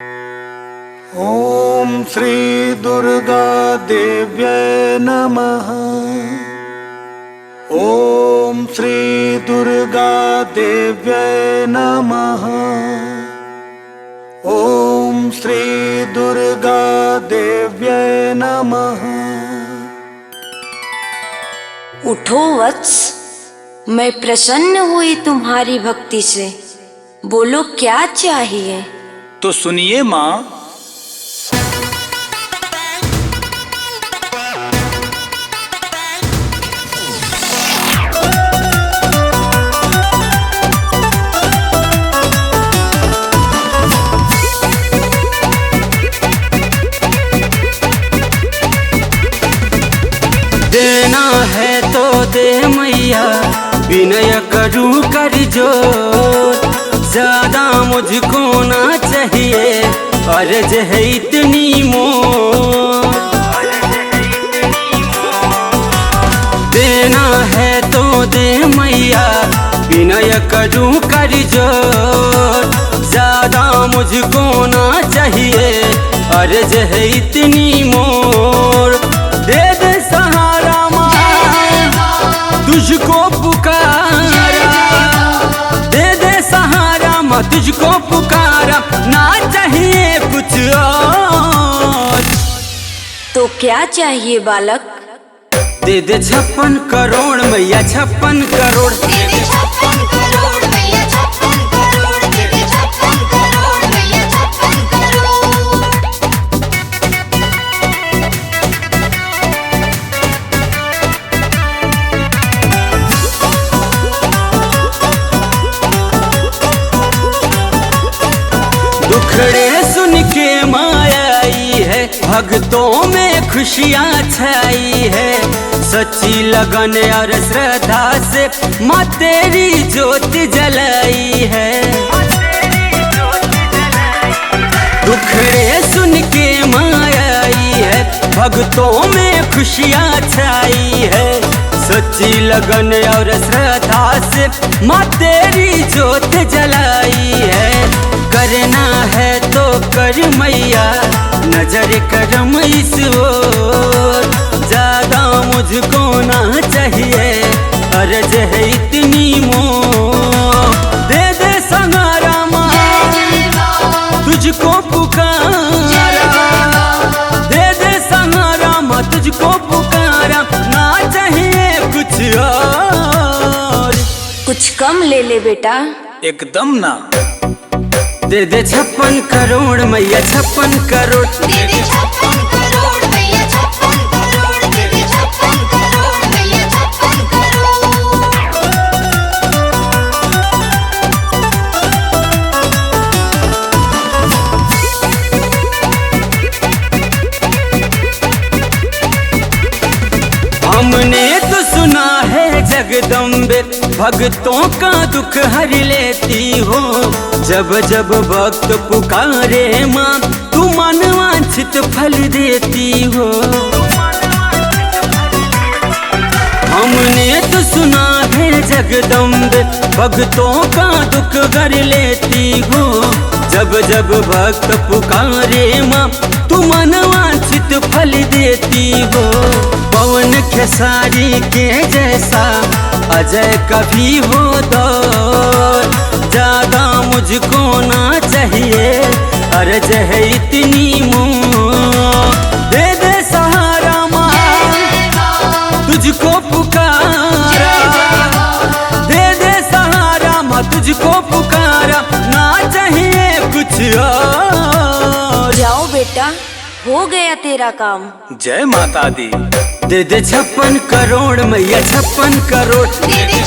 ओम श्री दुर्गा देव्यै नमः। ओम श्री दुर्गा देव्यै नमः। ओम श्री दुर्गा देव्यै नमः। उठो वत्स, मैं प्रसन्न हुई तुम्हारी भक्ति से। बोलो क्या चाहिए? तो सुनिए माँ। देना है तो दे मैया, विनय करूँ कर जोर। ज्यादा मुझको ना चाहिए, अर्ज है इतनी मोर। देना है तो दे मैया, विनय करूँ कर जोर। ज्यादा मुझको ना चाहिए, अर्ज है इतनी मोर। दे दे सहारा माँ, तुझको पुकारा। दे दे सहारा माँ, तुझको पुकारा। ना चाहिए कुछ और। तो क्या चाहिए बालक? दे दे 56 करोड़ मैया, 56 करोड़। दे दे 56 करोड़ मैया, 56 करोड़। दे दे 56 करोड़ मैया, 56 करोड़। दुखड़े सुन के माया आई है, भक्तों में खुशियाँ छाई है। सच्ची लगन और श्रद्धा से माँ तेरी ज्योत जलाई है। दुखड़े सुन के माया आई है, भक्तों में खुशियाँ छाई है। सच्ची लगन और श्रद्धा से माँ तेरी ज्योत जलाई है। करना है तो कर मैया, नजर करम इस ओर। ज्यादा मुझको ना चाहिए, अर्ज है इतनी मोर। दे दे सहारा माँ, तुझको पुकारा। दे दे सहारा माँ, तुझको पुकारा। ना चाहिए कुछ और। कुछ कम ले ले बेटा। एकदम ना। दे दे 56 करोड़ मैया, 56 करोड़। दे दे 56 करोड़ मैया, 56 करोड़। दे दे 56 करोड़ मैया, 56 करोड़। हमने तो सुना है जगदम्बे, भक्तों का दुख हर लेती हो। जब जब भक्त पुकारे माँ, तू मन वांछित फल देती हो। हमने तो सुना है जगदम्बे, भक्तों का दुख हर लेती हो। जब जब भक्त पुकारे माँ, तू मन वांछित फल देती हो। पवन खेसारी के जैसा अजय कभी हो दौर। ज्यादा मुझको ना चाहिए, अर्ज है इतनी मोर। दे दे सहारा माँ, तुझको पुकारा। दे दे सहारा माँ, तुझको पुकारा। ना चाहिए कुछ और। जाओ बेटा, हो गया तेरा काम। जय माता दी। दे दे 56 करोड़ मैया, 56 करोड़। दे दे